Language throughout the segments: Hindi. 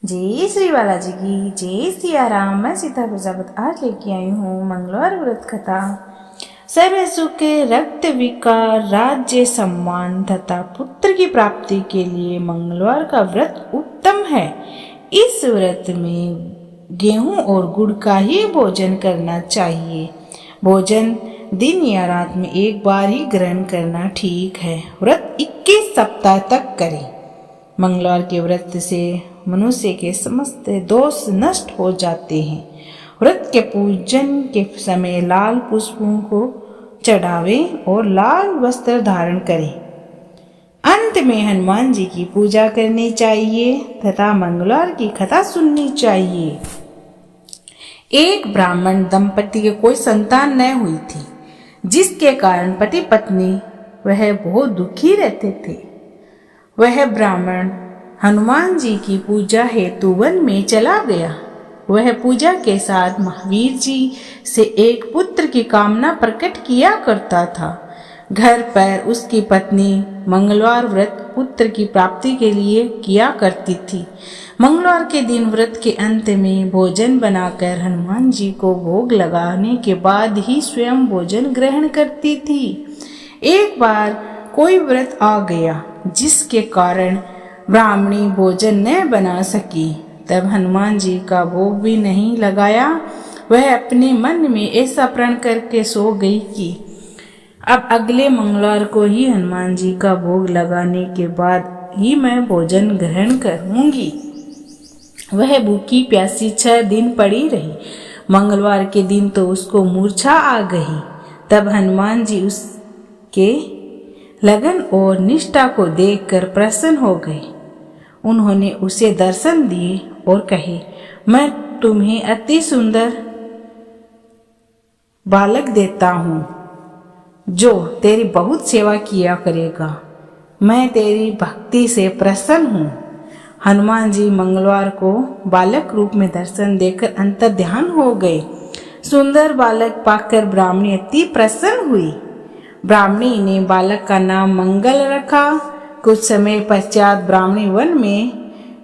जय श्री बालाजी की जय सिया राम। मैं सीता प्रजापत आज लेके आई हूँ मंगलवार व्रत कथा। सर्व सुख रक्त विकार राज्य सम्मान तथा पुत्र की प्राप्ति के लिए मंगलवार का व्रत उत्तम है। इस व्रत में गेहूं और गुड़ का ही भोजन करना चाहिए। भोजन दिन या रात में एक बार ही ग्रहण करना ठीक है। व्रत 21 सप्ताह तक करें। मंगलवार के व्रत से मनुष्य के समस्त दोष नष्ट हो जाते हैं। व्रत के पूजन के समय लाल पुष्पों को चढ़ावें और लाल वस्त्र धारण करें। अंत में हनुमान जी की पूजा करनी चाहिए तथा मंगलवार की कथा सुननी चाहिए। एक ब्राह्मण दंपति के कोई संतान न हुई थी, जिसके कारण पति पत्नी वह बहुत दुखी रहते थे। वह ब्राह्मण हनुमान जी की पूजा हेतु वन में चला गया। वह पूजा के साथ महावीर जी से एक पुत्र की कामना प्रकट किया करता था। घर पर उसकी पत्नी मंगलवार व्रत पुत्र की प्राप्ति के लिए किया करती थी। मंगलवार के दिन व्रत के अंत में भोजन बनाकर हनुमान जी को भोग लगाने के बाद ही स्वयं भोजन ग्रहण करती थी। एक बार कोई व्रत आ गया, जिसके कारण ब्राह्मणी भोजन न बना सकी। तब हनुमान जी का भोग भी नहीं लगाया। वह अपने मन में ऐसा प्रण करके सो गई कि अब अगले मंगलवार को ही हनुमान जी का भोग लगाने के बाद ही मैं भोजन ग्रहण करूंगी। वह भूखी प्यासी 6 दिन पड़ी रही। मंगलवार के दिन तो उसको मूर्छा आ गई। तब हनुमान जी उसके लगन और निष्ठा को देखकर प्रसन्न हो गए। उन्होंने उसे दर्शन दिए और कहे, मैं तुम्हें अति सुंदर बालक देता हूँ, जो तेरी बहुत सेवा किया करेगा। मैं तेरी भक्ति से प्रसन्न हूँ। हनुमान जी मंगलवार को बालक रूप में दर्शन देकर अंतर ध्यान हो गए। सुंदर बालक पाकर ब्राह्मणी अति प्रसन्न हुई। ब्राह्मणी ने बालक का नाम मंगल रखा। कुछ समय पश्चात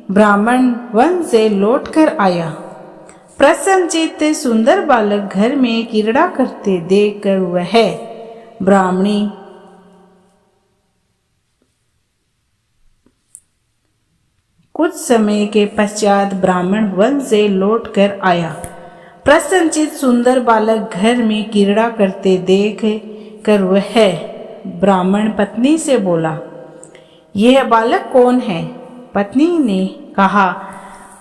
ब्राह्मण वन से लौटकर आया। प्रसन्नचित्त सुंदर बालक घर में क्रीड़ा करते देखकर वह ब्राह्मणी कुछ समय के पश्चात ब्राह्मण वन से लौटकर आया। प्रसन्नचित्त सुंदर बालक घर में क्रीड़ा करते देख कर वह ब्राह्मण पत्नी से बोला, यह बालक कौन है? पत्नी ने कहा,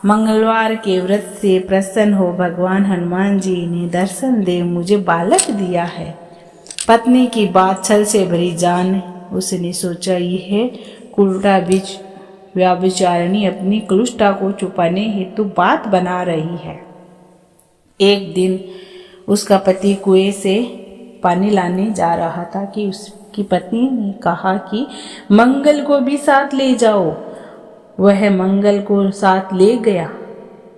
मंगलवार के व्रत से प्रसन्न हो भगवान हनुमान जी ने दर्शन दे मुझे बालक दिया है। पत्नी की बात छल से भरी जान उसने सोचा, यह कुलटा बीच व्यभिचारिणी अपनी क्लुष्टता को छुपाने हेतु बात बना रही है। एक दिन उसका पति कुएं से पानी लाने जा रहा था कि उसकी पत्नी ने कहा कि मंगल को भी साथ ले जाओ। वह मंगल को साथ ले गया।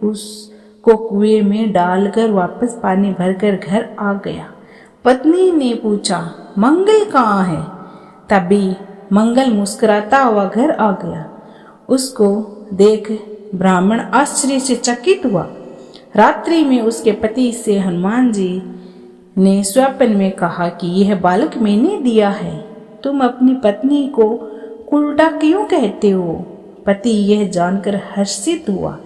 उसको कुएं में डालकर वापस पानी भरकर घर आ गया। पत्नी ने पूछा, मंगल कहाँ है? तभी मंगल मुस्कुराता हुआ घर आ गया। उसको देख ब्राह्मण आश्चर्य से चकित हुआ। रात्रि में उसके पति से हनुमान जी ने स्वप्न में कहा कि यह बालक मैंने दिया है। तुम अपनी पत्नी को उल्टा क्यों कहते हो? पति यह जानकर हर्षित हुआ।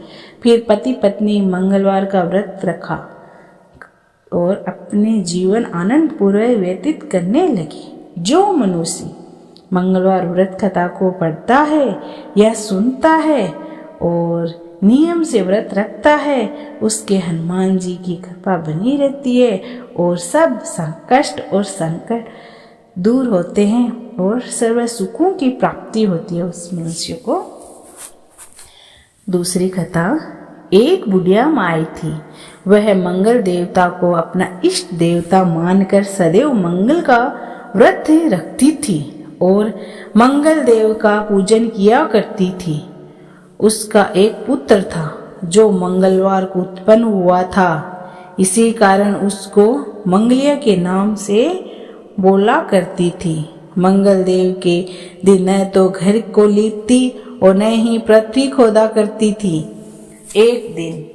फिर पति पत्नी मंगलवार का व्रत रखा और अपने जीवन आनंद पूर्वक व्यतीत करने लगे। जो मनुष्य मंगलवार व्रत कथा को पढ़ता है या सुनता है और नियम से व्रत रखता है, उसके हनुमान जी की कृपा बनी रहती है और सब कष्ट और संकट दूर होते हैं और सर्व सुखों की प्राप्ति होती है उस मनुष्य को। दूसरी कथा, एक बुढ़िया माई थी। वह मंगल देवता को अपना इष्ट देवता मानकर सदैव मंगल का व्रत रखती थी और मंगल देव का पूजन किया करती थी। उसका एक पुत्र था जो मंगलवार को उत्पन्न हुआ था। इसी कारण उसको मंगलिया के नाम से बोला करती थी। मंगल देव के दिन न तो घर को लीपती और न ही पृथ्वी खोदा करती थी। एक दिन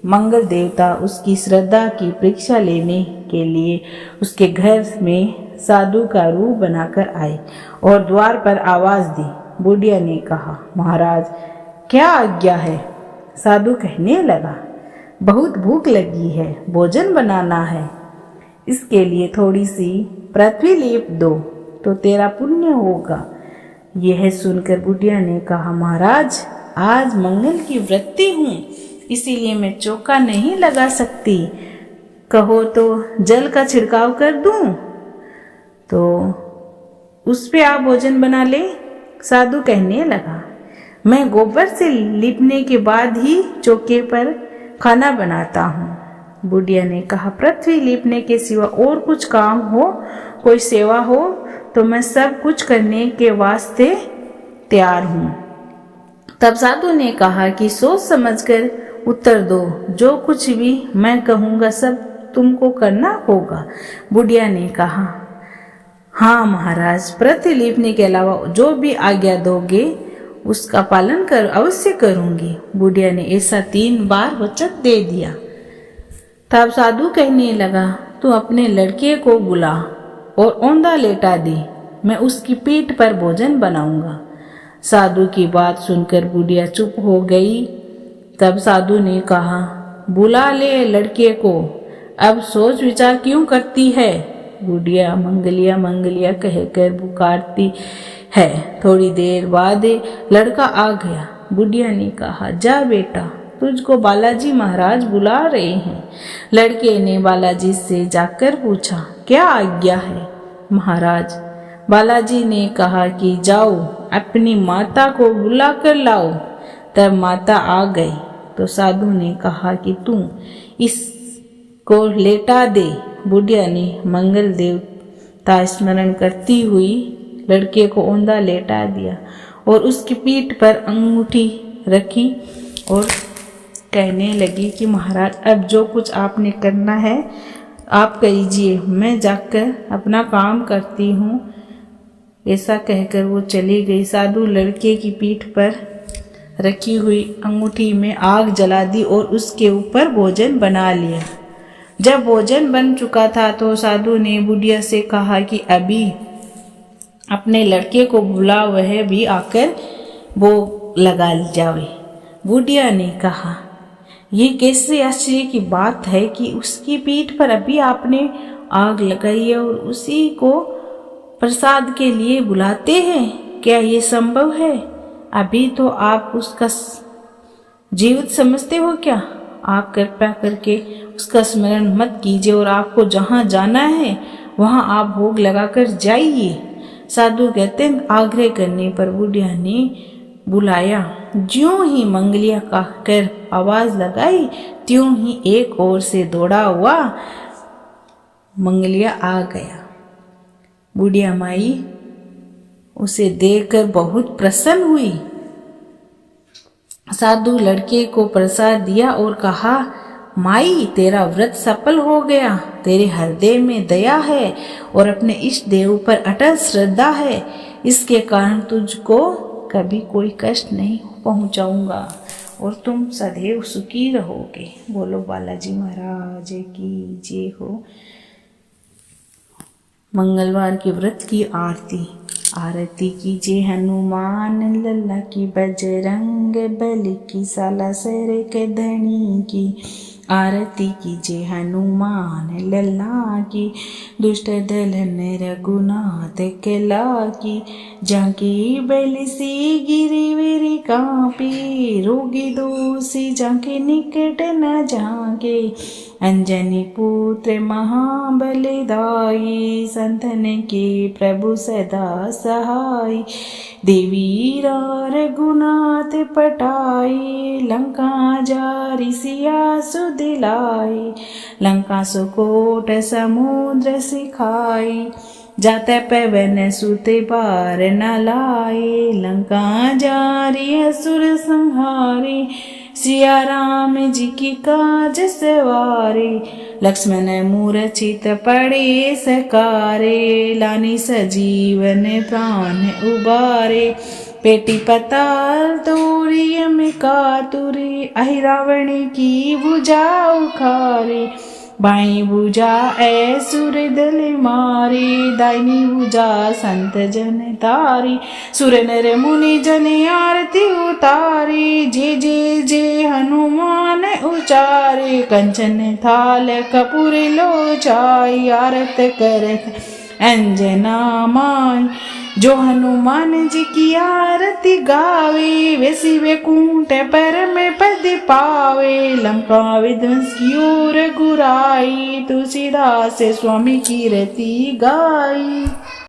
मंगल देवता उसकी श्रद्धा की परीक्षा लेने के लिए उसके घर में साधु का रूप बनाकर आए और द्वार पर आवाज दी। बुढ़िया ने कहा, महाराज क्या आज्ञा है? साधु कहने लगा, बहुत भूख लगी है, भोजन बनाना है। इसके लिए थोड़ी सी पृथ्वी लेप दो तो तेरा पुण्य होगा। यह सुनकर बुढ़िया ने कहा, महाराज आज मंगल की व्रती हूँ, इसीलिए मैं चौका नहीं लगा सकती। कहो तो जल का छिड़काव कर दूं तो उस पे आप भोजन बना ले। साधु कहने लगा, मैं गोबर से लिपने के बाद ही चौके पर खाना बनाता हूँ। बुढ़िया ने कहा, पृथ्वी लिपने के सिवा और कुछ काम हो, कोई सेवा हो तो मैं सब कुछ करने के वास्ते तैयार हूँ। तब साधु ने कहा कि सोच समझकर उत्तर दो, जो कुछ भी मैं कहूँगा सब तुमको करना होगा। बुढ़िया ने कहा, हाँ महाराज, पृथ्वी लिपने के अलावा जो भी आज्ञा दोगे उसका पालन अवश्य करूंगी। बुढ़िया ने ऐसा 3 बार वचन दे दिया। तब साधु कहने लगा, तू अपने लड़के को बुला और औंधा लेटा दे, मैं उसकी पीठ पर भोजन बनाऊंगा। साधु की बात सुनकर बुढ़िया चुप हो गई। तब साधु ने कहा, बुला ले लड़के को, अब सोच विचार क्यों करती है? बुढ़िया मंगलिया मंगलिया कहकर पुकारती है। थोड़ी देर बाद लड़का आ गया। बुढ़िया ने कहा, जा बेटा, तुझको बालाजी महाराज बुला रहे हैं। लड़के ने बालाजी से जाकर पूछा, क्या आज्ञा है? महाराज, बालाजी ने कहा कि जाओ अपनी माता को बुला कर लाओ। तब माता आ गई तो साधु ने कहा कि तू इसको लेटा दे। बुढ़िया ने मंगल देवता स्मरण करती हुई लड़के को औंधा लेटा दिया और उसकी पीठ पर अंगूठी रखी और कहने लगी कि महाराज, अब जो कुछ आपने करना है आप कीजिए, मैं जाकर अपना काम करती हूँ। ऐसा कहकर वो चली गई। साधु लड़के की पीठ पर रखी हुई अंगूठी में आग जला दी और उसके ऊपर भोजन बना लिया। जब भोजन बन चुका था तो साधु ने बुढ़िया से कहा कि अभी अपने लड़के को बुला, वह भी आकर वो लगा जावे। बुढ़िया ने कहा, ये कैसे आश्चर्य की बात है कि उसकी पीठ पर अभी आपने आग लगाई है और उसी को प्रसाद के लिए बुलाते हैं? क्या ये संभव है? अभी तो आप उसका जीवित समझते हो क्या? आप कृपया करके उसका स्मरण मत कीजिए और आपको जहाँ जाना है वहाँ आप भोग लगाकर जाइए। साधु कहते हैं, आग्रह करने पर बुढ़िया ने बुलाया। ज्यों ही मंगलिया कहकर आवाज लगाई, त्यों ही एक ओर से दौड़ा हुआ मंगलिया आ गया। बुढ़िया माई उसे देखकर बहुत प्रसन्न हुई। साधु लड़के को प्रसाद दिया और कहा, माई तेरा व्रत सफल हो गया, तेरे हृदय में दया है और अपने इष्ट देव पर अटल श्रद्धा है, इसके कारण तुझको कभी कोई कष्ट नहीं पहुंचाऊंगा और तुम सदैव सुखी रहोगे। बोलो बालाजी महाराज की जय हो। मंगलवार के व्रत की आरती कीजिए हनुमान लल्ला की, बजरंग बली की, सालासर के धनी की। आरती कीजिए हनुमान लल्ला की, दुष्ट दलन रघुनाथ के लागी। जाकी बैली सी गिरिविरी कांपी, रोगी दोषी जाके निकट न जाके। अंजनी पुत्र महाबलदाई, संतन के प्रभु सदा सहाय। देवी रघुनाथ पटाई, लंका जारी सिया सुदिलाई। लंका सुकोट समुद्र सिखाई, जाते पवन सुते पार न लाए। लंका जारी असुर संहारे, सिया राम जी की काज सवारे। लक्ष्मण मूर्छित पड़े सकारे, लानी सजीवन प्राण उबारे। पेटी पताल तोरी में कातुरी अहि रावण की भुजा उखारी बाई भुजा ऐसुर दल मारी दाहिनी भुजा संत जन तारी सुर नर मुनि जन आरती उतारी जे जे जे हनुमान उचारे कंचन थाल कपूर लोचाई आरत करत अंजना माई जो हनुमान जी की आरती गावे वैसी वैकुंठ पर में पद पावे लंका विध्वंस की ओर गुराई तुलसीदास स्वामी की रति गाई।